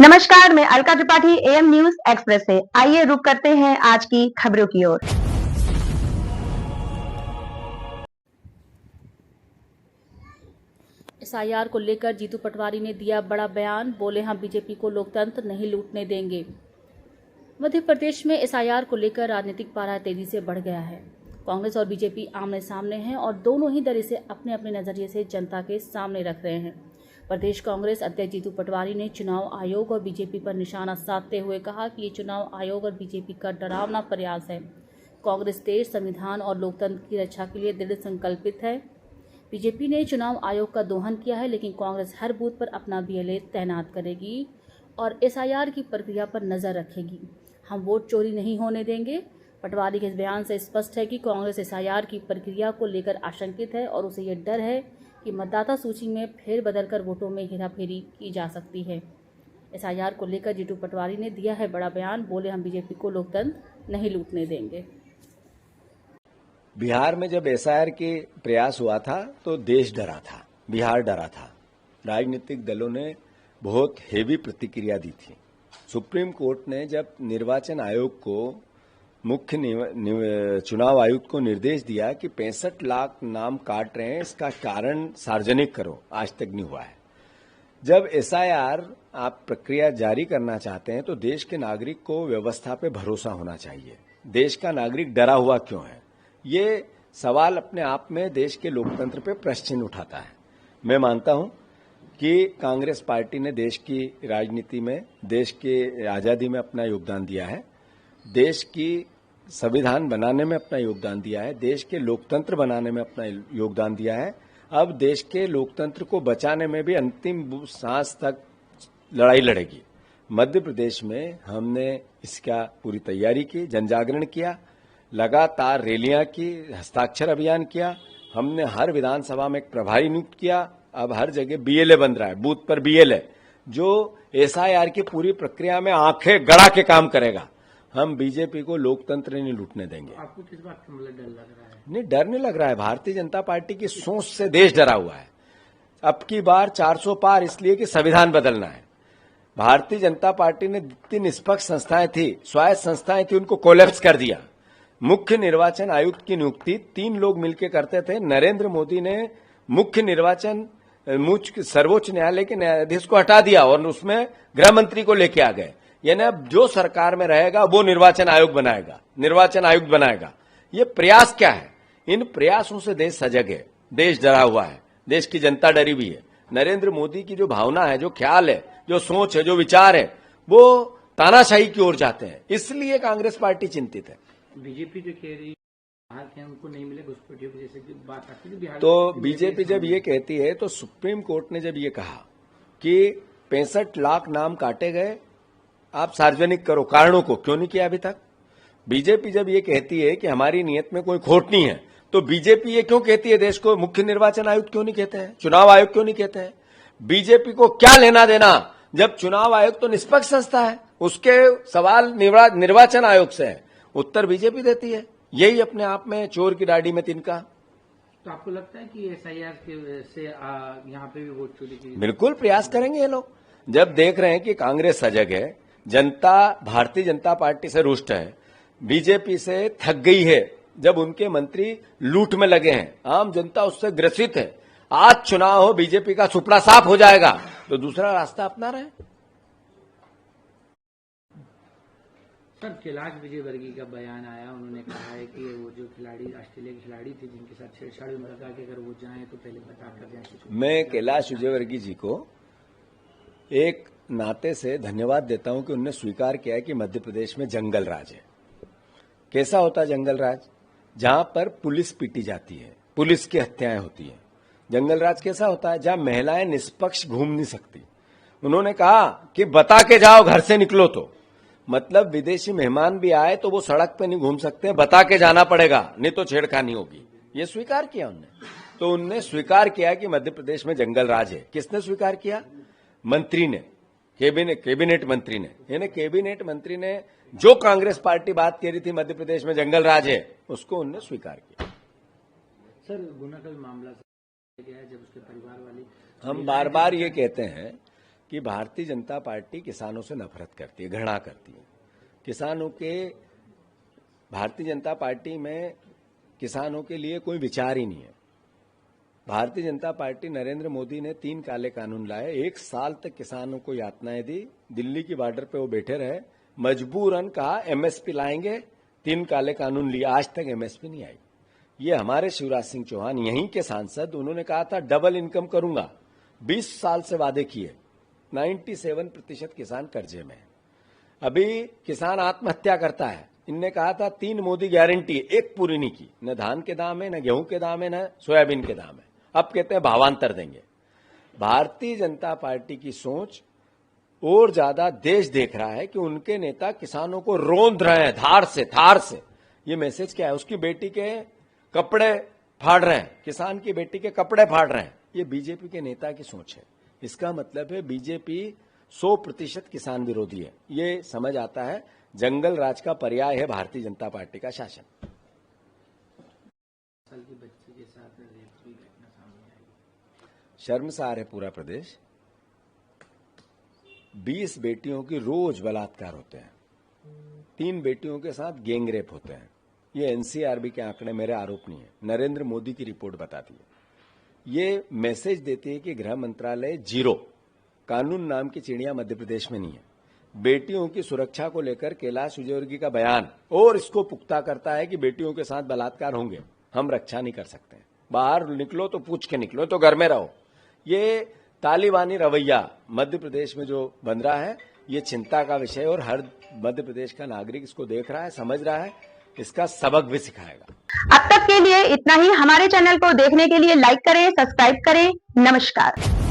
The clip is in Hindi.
नमस्कार, मैं Alka Tripathi am news express से। आइए रुक करते हैं आज की खबरों की ओर। एसआईआर को लेकर जीतू पटवारी ने दिया बड़ा बयान, बोले हम बीजेपी को लोकतंत्र नहीं लूटने देंगे। मध्य प्रदेश में एसआईआर को लेकर राजनीतिक पारा तेजी से बढ़ गया है। कांग्रेस और बीजेपी आमने सामने हैं और दोनों ही दल इसे अपने अपने नजरिए से जनता के सामने रख रहे हैं। प्रदेश कांग्रेस अध्यक्ष जीतू पटवारी ने चुनाव आयोग और बीजेपी पर निशाना साधते हुए कहा कि ये चुनाव आयोग और बीजेपी का डरावना प्रयास है। कांग्रेस देश, संविधान और लोकतंत्र की रक्षा के लिए दृढ़ संकल्पित है। बीजेपी ने चुनाव आयोग का दोहन किया है, लेकिन कांग्रेस हर बूथ पर अपना बीएलए तैनात करेगी और एसआईआर की प्रक्रिया पर नजर रखेगी। हम वोट चोरी नहीं होने देंगे। पटवारी के इस बयान से स्पष्ट है कि कांग्रेस एसआईआर की प्रक्रिया को लेकर आशंकित है और उसे यह डर है कि मतदाता सूची में फेरबदल कर वोटों में हेराफेरी की जा सकती है। एसआईआर को लेकर जीतू पटवारी ने दिया है बड़ा बयान, बोले हम बीजेपी को लोकतंत्र नहीं लूटने देंगे। बिहार में जब एसआईआर के प्रयास हुआ था तो देश डरा था, बिहार डरा था। राजनीतिक दलों ने बहुत हेवी प्रतिक्रिया दी थी। सुप्रीम कोर्ट ने जब निर्वाचन आयोग को मुख्य चुनाव आयुक्त को निर्देश दिया कि 65 लाख नाम काट रहे हैं, इसका कारण सार्वजनिक करो, आज तक नहीं हुआ है। जब एसआईआर आप प्रक्रिया जारी करना चाहते हैं तो देश के नागरिक को व्यवस्था पे भरोसा होना चाहिए। देश का नागरिक डरा हुआ क्यों है, ये सवाल अपने आप में देश के लोकतंत्र पे प्रश्न चिन्ह उठाता है। मैं मानता हूं कि कांग्रेस पार्टी ने देश की राजनीति में, देश के आजादी में अपना योगदान दिया है, देश की संविधान बनाने में अपना योगदान दिया है, देश के लोकतंत्र बनाने में अपना योगदान दिया है। अब देश के लोकतंत्र को बचाने में भी अंतिम सांस तक लड़ाई लड़ेगी। मध्य प्रदेश में हमने इसका पूरी तैयारी की, जनजागरण किया, लगातार रैलियां की, हस्ताक्षर अभियान किया। हमने हर विधानसभा में एक प्रभारी नियुक्त किया। अब हर जगह बीएलए बन रहा है, बूथ पर बीएलए, जो एसआईआर की पूरी प्रक्रिया में आंखें गड़ा के काम करेगा। हम बीजेपी को लोकतंत्र नहीं लूटने देंगे। आपको किस बात का मतलब डर लग रहा है? नहीं, डर नहीं लग रहा है। भारतीय जनता पार्टी की सोच से देश डरा हुआ है। अब की बार 400 पार इसलिए कि संविधान बदलना है। भारतीय जनता पार्टी ने जितनी निष्पक्ष संस्थाएं थी, स्वायत्त संस्थाएं थी, उनको कोलैप्स कर दिया। मुख्य निर्वाचन आयुक्त की नियुक्ति 3 लोग मिलकर करते थे। नरेंद्र मोदी ने सर्वोच्च न्यायालय के न्यायाधीश को हटा दिया और उसमें गृह मंत्री को लेके आ गए। यानी अब जो सरकार में रहेगा वो निर्वाचन आयोग बनाएगा, निर्वाचन आयुक्त बनाएगा। ये प्रयास क्या है? इन प्रयासों से देश सजग है, देश डरा हुआ है, देश की जनता डरी हुई है। नरेंद्र मोदी की जो भावना है, जो ख्याल है, जो सोच है, जो विचार है, वो तानाशाही की ओर जाते हैं। इसलिए कांग्रेस पार्टी चिंतित है। बीजेपी जो कह रही बिहार के उनको नहीं मिले घुसपैठियों की, जैसे कि बात आती है बिहार, तो बीजेपी जब ये कहती है तो सुप्रीम कोर्ट ने जब ये कहा कि 65 लाख नाम काटे गए, आप सार्वजनिक करो, कारणों को क्यों नहीं किया अभी तक? बीजेपी जब ये कहती है कि हमारी नीयत में कोई खोट नहीं है, तो बीजेपी ये क्यों कहती है देश को? मुख्य निर्वाचन आयुक्त क्यों नहीं कहते हैं, चुनाव आयोग क्यों नहीं कहते हैं? बीजेपी को क्या लेना देना जब चुनाव आयोग तो निष्पक्ष संस्था है, उसके सवाल निर्वाचन आयोग से है, उत्तर बीजेपी देती है। यही अपने आप में चोर की दाढ़ी में तिनका। तो आपको लगता है कि एसआईआर से यहाँ पे भी वोट चोरी की? बिल्कुल प्रयास करेंगे ये लोग। जब देख रहे हैं कि कांग्रेस सजग है, जनता भारतीय जनता पार्टी से रुष्ट है, बीजेपी से थक गई है, जब उनके मंत्री लूट में लगे हैं, आम जनता उससे ग्रसित है, आज चुनाव हो, बीजेपी का सुपड़ा साफ हो जाएगा, तो दूसरा रास्ता अपना रहे। सर, कैलाश विजयवर्गीय का बयान आया, उन्होंने कहा है कि वो जो खिलाड़ी, ऑस्ट्रेलिया की खिलाड़ी थी जिनके साथ छेड़छाड़ में लगा कि अगर वो जाएं तो पहले बता कर जाएं। मैं कैलाश विजयवर्गीय जी को एक नाते से धन्यवाद देता हूं कि उन्होंने स्वीकार किया है कि मध्य प्रदेश में जंगल राज है। कैसा होता है जंगल राज? जहां पर पुलिस पीटी जाती है, पुलिस की हत्याएं होती हैं। जंगल राज कैसा होता है? जहां महिलाएं निष्पक्ष घूम नहीं सकती। उन्होंने कहा कि बता के जाओ घर से निकलो, तो मतलब विदेशी मेहमान भी आए तो वो सड़क पे नहीं घूम सकते, बता के जाना पड़ेगा, नहीं तो छेड़खानी होगी। ये स्वीकार किया उन्होंने। तो उनने स्वीकार किया कि मध्य प्रदेश में जंगल राज है। किसने स्वीकार किया? मंत्री ने, कैबिनेट मंत्री ने। यानी कैबिनेट मंत्री ने जो कांग्रेस पार्टी बात कह रही थी मध्य प्रदेश में जंगल राज है, उसको उन्होंने स्वीकार किया। सर, गुना का मामला गया है जब उसके परिवार वाले, हम बार बार ये कहते हैं कि भारतीय जनता पार्टी किसानों से नफरत करती है, घृणा करती है। किसानों के भारतीय जनता पार्टी में किसानों के लिए कोई विचार ही नहीं है। भारतीय जनता पार्टी नरेंद्र मोदी ने 3 काले कानून लाए, 1 साल तक किसानों को यातनाएं दी, दिल्ली की बॉर्डर पे वो बैठे रहे, मजबूरन कहा एमएसपी लाएंगे, 3 काले कानून लिए, आज तक एमएसपी नहीं आई। ये हमारे शिवराज सिंह चौहान यहीं के सांसद, उन्होंने कहा था डबल इनकम करूंगा, 20 साल से वादे किए, 97% किसान कर्जे में। अभी किसान आत्महत्या करता है, इनने कहा था 3 मोदी गारंटी, 1 पूरी नहीं की, न धान के दाम है, न गेहूं के दाम है, न सोयाबीन के दाम है। अब कहते हैं भावांतर देंगे। भारतीय जनता पार्टी की सोच और ज्यादा देश देख रहा है कि उनके नेता किसानों को रोंद रहे हैं धार से। ये मैसेज क्या है? उसकी बेटी के कपड़े फाड़ रहे हैं, किसान की बेटी के कपड़े फाड़ रहे हैं। ये बीजेपी के नेता की सोच है। इसका मतलब है बीजेपी 100% किसान विरोधी है। ये समझ आता है जंगल राज का पर्याय है भारतीय जनता पार्टी का शासन। साल की बच्ची के साथ रेप की घटना सामने आई। शर्मसार है पूरा प्रदेश। 20 बेटियों की रोज बलात्कार होते हैं, 3 बेटियों के साथ गैंगरेप होते हैं। ये एनसीआरबी के आंकड़े, मेरे आरोप नहीं है, नरेंद्र मोदी की रिपोर्ट बताती है। ये मैसेज देती है कि गृह मंत्रालय जीरो, कानून नाम की चिड़िया मध्य प्रदेश में नहीं है। बेटियों की सुरक्षा को लेकर कैलाश विजयवर्गीय का बयान और इसको पुख्ता करता है कि बेटियों के साथ बलात्कार होंगे, हम रक्षा नहीं कर सकते। बाहर निकलो तो पूछ के निकलो, तो घर में रहो। ये तालिबानी रवैया मध्य प्रदेश में जो बन रहा है, ये चिंता का विषय, और हर मध्य प्रदेश का नागरिक इसको देख रहा है, समझ रहा है, इसका सबक भी सिखाएगा। अब तक के लिए इतना ही। हमारे चैनल को देखने के लिए लाइक करें, सब्सक्राइब करें। नमस्कार।